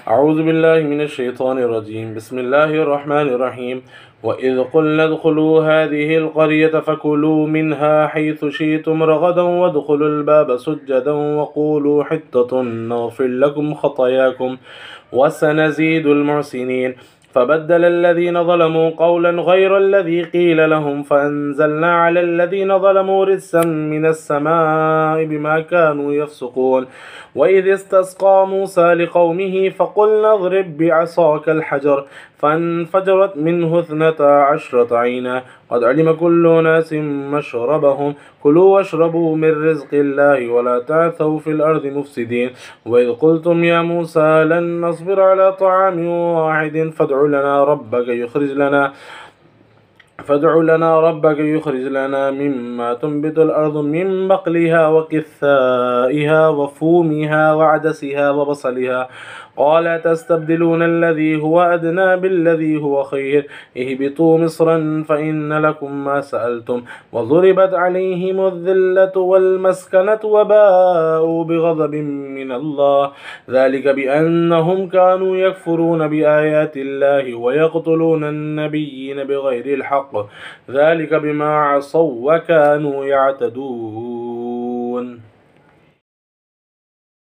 أعوذ بالله من الشيطان الرجيم. بسم الله الرحمن الرحيم. وإذ قلنا ادخلوا هذه القرية فكلوا منها حيث شئتم رغدا وادخلوا الباب سجدا وقولوا حطة نغفر لكم خطاياكم وسنزيد المحسنين. فبدل الذين ظلموا قولا غير الذي قيل لهم فأنزلنا على الذين ظلموا رجسا من السماء بما كانوا يفسقون. وإذ استسقى موسى لقومه فقلنا اضرب بعصاك الحجر فانفجرت منه 12 عينا قد علم كل أناس مشربهم كلوا واشربوا من رزق الله ولا تعثوا في الأرض مفسدين. وإذ قلتم يا موسى لن نصبر على طعام واحد فادع لنا ربك يخرج لنا مما تنبت الأرض من بقلها وكثائها وفومها وعدسها وبصلها قال تستبدلون الذي هو أدنى بالذي هو خير اهبطوا مصرا فإن لكم ما سألتم وضربت عليهم الذلة والمسكنة وباءوا بغضب من الله ذلك بأنهم كانوا يكفرون بآيات الله ويقتلون النبيين بغير الحق ذلك بما عصوا وكانوا يعتدون.